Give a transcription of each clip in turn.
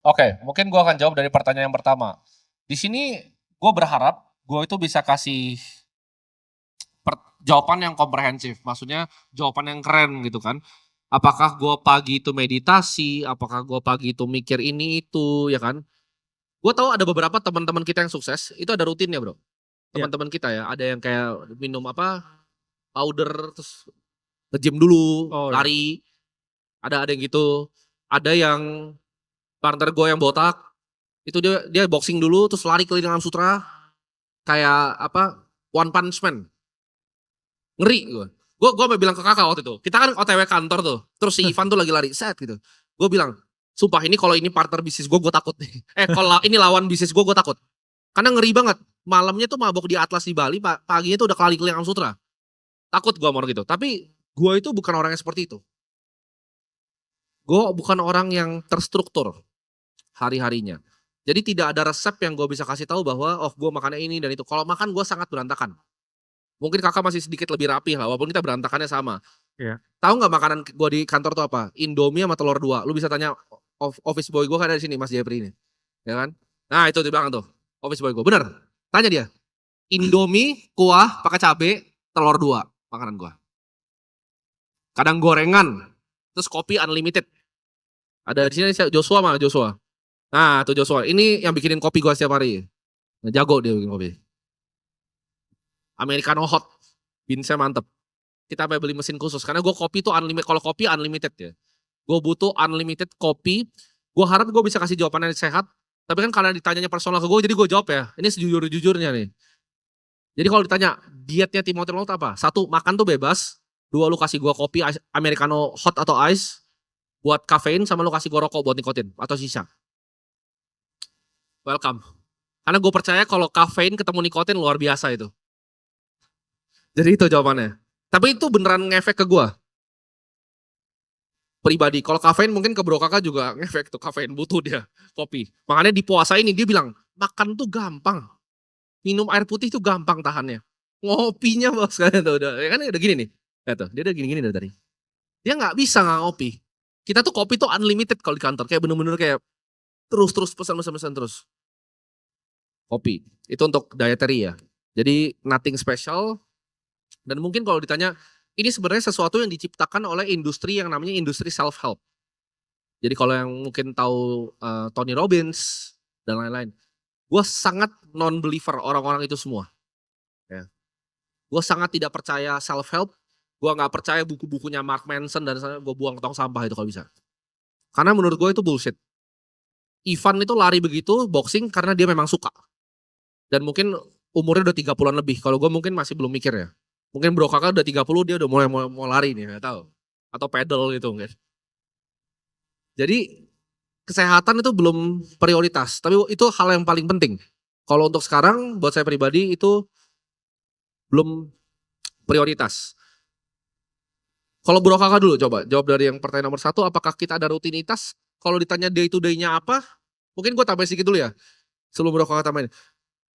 Oke, mungkin gua akan jawab dari pertanyaan yang pertama. Di sini gue berharap gue itu bisa kasih jawaban yang komprehensif, maksudnya jawaban yang keren gitu kan. Apakah gue pagi itu meditasi, apakah gue pagi itu mikir ini itu, ya kan. Gue tahu ada beberapa teman-teman kita yang sukses, itu ada rutinnya bro. Iya. Teman-teman kita ya, ada yang kayak minum apa, powder, terus nge-gym dulu, Oh ya. lari, ada yang gitu. Ada yang partner gue yang botak, itu dia dia boxing dulu, terus lari keliling alam sutra, kayak apa, One Punch Man. Ngeri gue. Gue sampe bilang ke kakak waktu itu, kita kan OTW kantor tuh, terus si Ivan tuh lagi lari, set gitu. Gue bilang, sumpah ini kalau ini partner bisnis gue takut nih. Kalau ini lawan bisnis gue takut. Karena ngeri banget. Malamnya tuh mabok di Atlas di Bali, paginya tuh udah keliling Alam Sutra. Takut gue sama orang gitu. Tapi gue itu bukan orang yang seperti itu. Gue bukan orang yang terstruktur hari-harinya. Jadi tidak ada resep yang gue bisa kasih tahu bahwa oh gue makannya ini dan itu. Kalau makan gue sangat berantakan. Mungkin kakak masih sedikit lebih rapi lah, walaupun kita berantakannya sama. Iya. Tahu nggak makanan gue di kantor tuh apa? Indomie sama telur dua. Lu bisa tanya office boy gue kan ada di sini, Mas Jepri ini, ya kan? Nah itu di belakang tuh, office boy gue. Bener, tanya dia. Indomie, kuah, pakai cabe, telur dua, makanan gue. Kadang gorengan, terus kopi unlimited. Ada di sini Joshua mah Joshua. Nah tuh Joshua, ini yang bikinin kopi gue setiap hari. Nah, jago dia bikin kopi. Americano hot, beansnya mantep. Kita sampai beli mesin khusus karena gue kopi tuh unlimited. Kalau kopi unlimited ya, gue butuh unlimited kopi. Gue harap gue bisa kasih jawaban yang sehat, tapi kan karena ditanyanya personal ke gue, jadi gue jawab ya, ini sejujur-jujurnya nih. Jadi kalau ditanya dietnya Timothy Laut apa, satu, makan tuh bebas. Dua, lu kasih gue kopi americano hot atau ice buat kafein, sama lu kasih gue rokok buat nikotin atau sisa. Welcome. Karena gue percaya kalau kafein ketemu nikotin luar biasa itu. Jadi itu jawabannya. Tapi itu beneran ngefek ke gue pribadi. Kalau kafein mungkin ke bro kakak juga ngefek tuh, kafein butuh dia kopi. Makanya di puasa ini dia bilang makan tuh gampang, minum air putih tuh gampang tahannya. Ngopinya bos kan tuh udah, ya kan udah gini nih. Ya tuh, dia udah gini-gini dari tadi. Dia nggak bisa nggak ngopi. Kita tuh kopi tuh unlimited kalau di kantor, kayak bener-bener kayak terus pesan terus. Kopi. Itu untuk dietary ya. Jadi nothing special. Dan mungkin kalau ditanya, ini sebenarnya sesuatu yang diciptakan oleh industri yang namanya industri self help. Jadi kalau yang mungkin tahu Tony Robbins dan lain-lain, gue sangat non believer orang-orang itu semua. Ya. Gue sangat tidak percaya self help. Gue nggak percaya buku-bukunya Mark Manson dan gue buang ke tong sampah itu kalau bisa. Karena menurut gue itu bullshit. Ivan itu lari begitu boxing karena dia memang suka. Dan mungkin umurnya udah 30-an lebih. Kalau gue mungkin masih belum mikir ya. Mungkin bro kakak udah 30 dia udah mulai mau lari nih, nggak tahu. Atau pedal gitu kan. Jadi kesehatan itu belum prioritas, tapi itu hal yang paling penting. Kalau untuk sekarang, buat saya pribadi itu belum prioritas. Kalau bro kakak dulu coba, jawab dari yang pertanyaan nomor satu, apakah kita ada rutinitas? Kalau ditanya day to day-nya apa, mungkin gue tambahin sedikit dulu ya, sebelum bro kakak tambahin.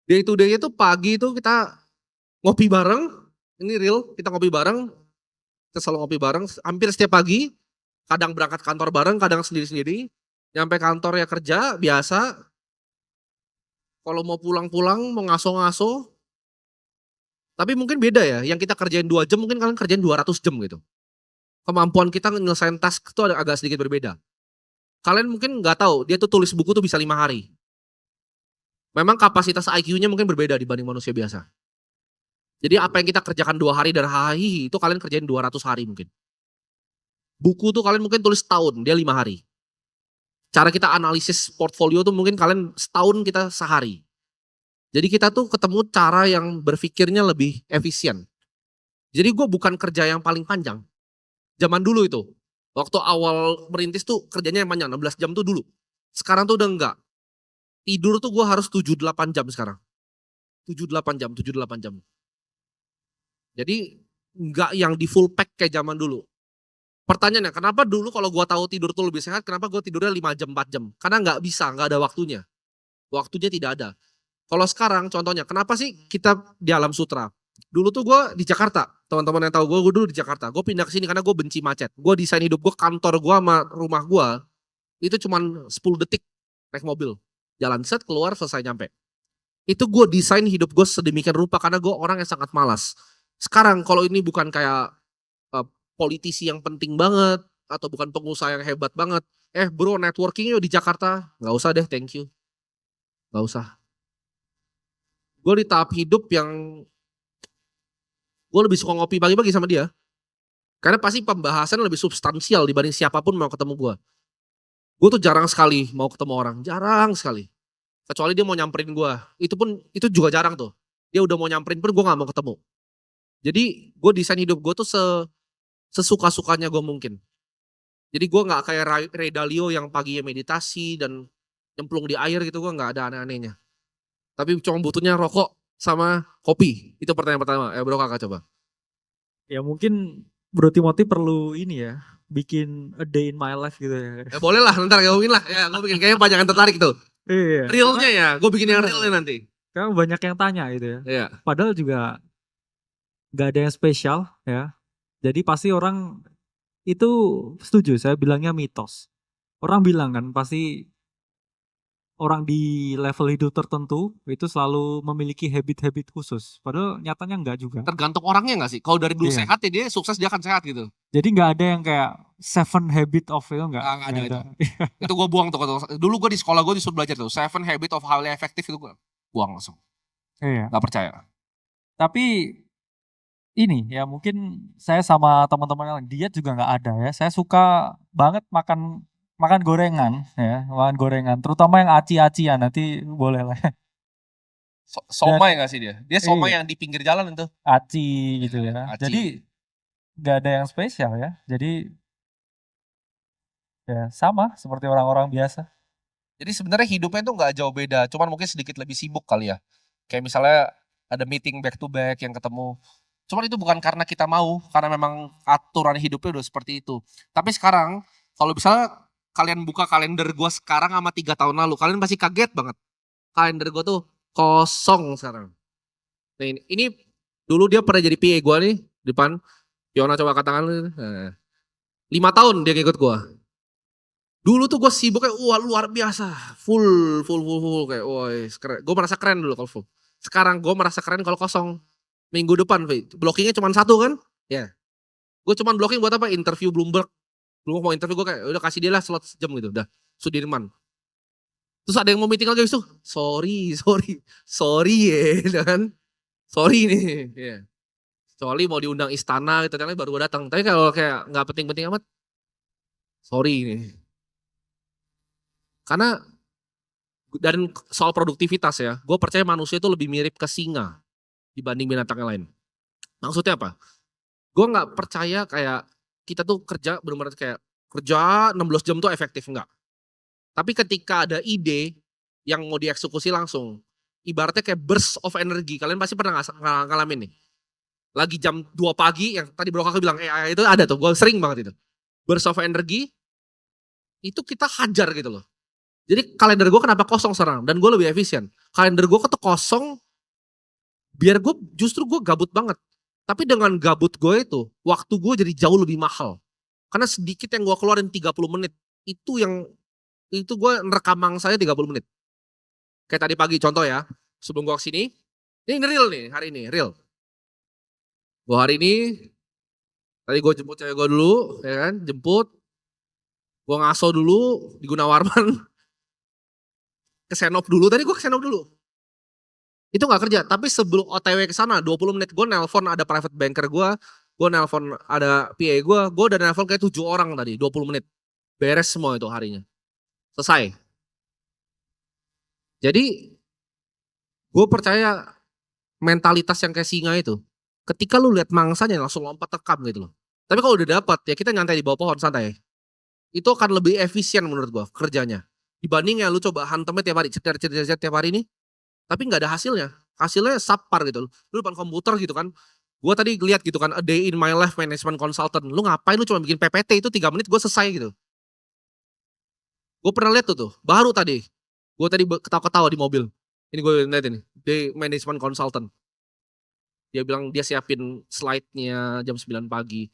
Day to day itu pagi itu kita ngopi bareng, ini real, kita ngopi bareng, kita selalu ngopi bareng, hampir setiap pagi, kadang berangkat kantor bareng, kadang sendiri-sendiri, nyampe kantor ya kerja, biasa, kalau mau pulang-pulang, mau ngaso-ngaso, tapi mungkin beda ya, yang kita kerjain 2 jam, mungkin kalian kerjain 200 jam gitu. Kemampuan kita nyelesain task itu agak sedikit berbeda. Kalian mungkin nggak tahu, dia tuh tulis buku tuh bisa 5 hari. Memang kapasitas IQ-nya mungkin berbeda dibanding manusia biasa. Jadi apa yang kita kerjakan 2 hari dan hari itu kalian kerjain 200 hari mungkin. Buku tuh kalian mungkin tulis setahun, dia 5 hari. Cara kita analisis portfolio tuh mungkin kalian setahun, kita sehari. Jadi kita tuh ketemu cara yang berpikirnya lebih efisien. Jadi gue bukan kerja yang paling panjang. Zaman dulu itu. Waktu awal merintis tuh kerjanya yang panjang, 16 jam tuh dulu. Sekarang tuh udah enggak. Tidur tuh gue harus 7-8 jam sekarang. 7-8 jam, 7-8 jam. Jadi enggak yang di full pack kayak zaman dulu. Pertanyaannya, kenapa dulu kalau gue tahu tidur tuh lebih sehat, kenapa gue tidurnya 5 jam, 4 jam? Karena nggak bisa, nggak ada waktunya. Waktunya tidak ada. Kalau sekarang contohnya, kenapa sih kita di Alam Sutra? Dulu tuh gue di Jakarta, teman-teman yang tahu gue dulu di Jakarta. Gue pindah ke sini karena gue benci macet. Gue desain hidup gue, kantor gue sama rumah gue itu cuma 10 detik. naik mobil, jalan set keluar selesai nyampe. Itu gue desain hidup gue sedemikian rupa karena gue orang yang sangat malas. Sekarang kalau ini bukan kayak politisi yang penting banget atau bukan pengusaha yang hebat banget, bro networking yuk di Jakarta, nggak usah deh, thank you, nggak usah. Gue di tahap hidup yang gue lebih suka ngopi pagi-pagi sama dia. Karena pasti pembahasan lebih substansial dibanding siapapun mau ketemu gue. Gue tuh jarang sekali mau ketemu orang, jarang sekali. Kecuali dia mau nyamperin gue, itu juga jarang tuh. Dia udah mau nyamperin pun gue nggak mau ketemu. Jadi gue desain hidup gue tuh sesuka-sukanya gue mungkin. Jadi gue nggak kayak Ray Dalio yang paginya meditasi dan nyemplung di air gitu, gue nggak ada aneh-anehnya. Tapi cuma butuhnya rokok sama kopi. Itu pertanyaan pertama. Bro kakak coba. Ya mungkin Bro Timothy perlu ini ya, bikin a day in my life gitu ya. Boleh lah, ntar ngomongin lah. Ya, gue bikin kayaknya banyak yang tertarik tuh. Iya. Realnya ya, gue bikin yang realnya nanti. Karena banyak yang tanya gitu ya. Iya. Padahal juga gak ada yang spesial ya. Jadi pasti orang itu setuju, saya bilangnya mitos. Orang bilang kan pasti orang di level hidup tertentu itu selalu memiliki habit-habit khusus. Padahal nyatanya enggak juga. Tergantung orangnya gak sih? Kalau dari dulu Iya. sehat ya dia sukses, dia akan sehat gitu. Jadi nggak ada yang kayak 7 habit of itu nggak ada ada. Itu gue buang tuh. Dulu gue di sekolah gue disuruh belajar tuh 7 habit of highly effective, itu gue buang langsung. Iya. Gak percaya. Tapi ini ya mungkin saya sama teman-teman yang diet juga nggak ada ya. Saya suka banget makan gorengan ya, makan gorengan. Terutama yang aci-acian, nanti boleh lah. Somai gak sih dia? Dia somai Iya. yang di pinggir jalan itu. Aci gitu ya. Aci. Jadi nggak ada yang spesial ya. Jadi ya sama seperti orang-orang biasa. Jadi sebenarnya hidupnya tuh gak jauh beda, cuman mungkin sedikit lebih sibuk kali ya. Kayak misalnya ada meeting back to back yang ketemu. Cuman itu bukan karena kita mau, karena memang aturan hidupnya udah seperti itu. Tapi sekarang kalau misalnya kalian buka kalender gue sekarang sama 3 tahun lalu, kalian pasti kaget banget. Kalender gue tuh kosong sekarang. Nah ini dulu dia pernah jadi PA gue nih depan. Fiona coba katakan, 5 tahun dia ngikut gue. Dulu tuh gue sibuknya luar biasa, full kayak gue merasa keren dulu kalau full. Sekarang gue merasa keren kalau kosong. Minggu depan blockingnya cuma 1 kan, ya. Gue cuma blocking buat apa? Interview Bloomberg. Belum mau interview gue kayak udah kasih dia lah slot sejam gitu, udah. Sudirman. Terus ada yang mau meeting lagi itu, sorry ya kan, sorry nih, ya. Kecuali mau diundang istana gitu, baru gue datang. Tapi kalau kayak nggak penting-penting amat, sorry nih. Karena dan soal produktivitas ya, gue percaya manusia itu lebih mirip ke singa dibanding binatang yang lain. Maksudnya apa? Gue nggak percaya kayak kita tuh kerja benar-benar kayak kerja 16 jam tuh efektif, enggak. Tapi ketika ada ide yang mau dieksekusi langsung, ibaratnya kayak burst of energy. Kalian pasti pernah ngalamin nih. Lagi jam 2 pagi yang tadi Bro Kakak bilang AI itu ada tuh, gue sering banget itu. Burst of energy itu kita hajar gitu loh. Jadi kalender gue kenapa kosong sekarang? Dan gue lebih efisien. Kalender gue tuh kosong, biar justru gue gabut banget. Tapi dengan gabut gue itu, waktu gue jadi jauh lebih mahal. Karena sedikit yang gue keluarin 30 menit. Itu gue nerekam saya 30 menit. Kayak tadi pagi contoh ya, sebelum gue kesini, ini real nih hari ini, real. Gue hari ini, tadi gue jemput cewek gue dulu, ya kan, jemput. Gue ngaso dulu di Gunawarman. Ke Senop dulu, tadi gue ke Senop dulu. Itu gak kerja, tapi sebelum OTW ke sana 20 menit gue nelpon ada private banker gue nelpon ada PA gue udah nelpon kayak 7 orang tadi 20 menit. Beres semua itu harinya. Selesai. Jadi gue percaya mentalitas yang kayak singa itu, ketika lu lihat mangsanya langsung lompat tekam gitu loh. Tapi kalau udah dapat ya kita nyantai di bawah pohon santai. Itu akan lebih efisien menurut gue kerjanya. Dibanding yang lu coba hantemnya tiap hari, cetar tiap hari ini, tapi nggak ada hasilnya. Hasilnya subpar gitu. Lu depan komputer gitu kan. Gue tadi lihat gitu kan, a day in my life management consultant. Lu ngapain lu cuma bikin PPT itu 3 menit gue selesai gitu. Gue pernah lihat tuh, baru tadi. Gue tadi ketawa-ketawa di mobil. Ini gue lihat ini, day management consultant. Dia bilang dia siapin slide-nya jam 9 pagi.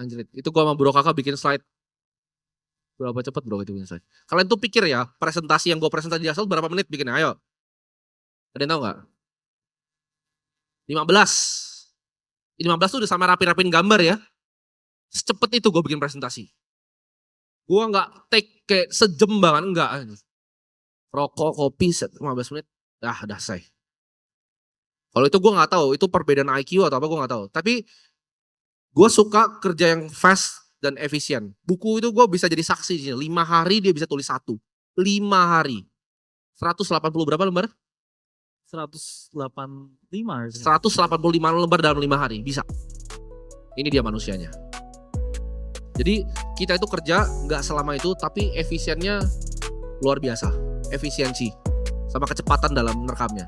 Anjir, itu gue sama Bro Kakak bikin slide. Berapa cepat bro itu selesai? Kalian tuh pikir ya, presentasi yang gue presentasi di Asal berapa menit bikinnya? Ayo. Ada yang tahu nggak? 15. 15 tuh udah sama rapi-rapiin gambar ya. Secepat itu gue bikin presentasi. Gue nggak take kayak sejam banget, enggak. Rokok, kopi, 15 menit, udah selesai. Kalau itu gue nggak tahu, itu perbedaan IQ atau apa gue nggak tahu. Tapi gue suka kerja yang fast dan efisien. Buku itu gue bisa jadi saksi di sini. 5 hari dia bisa tulis 1. 5 hari. 180 berapa lembar? 185 harusnya. 185 lembar dalam 5 hari. Bisa. Ini dia manusianya. Jadi kita itu kerja nggak selama itu, tapi efisiennya luar biasa. Efisiensi. Sama kecepatan dalam merekamnya.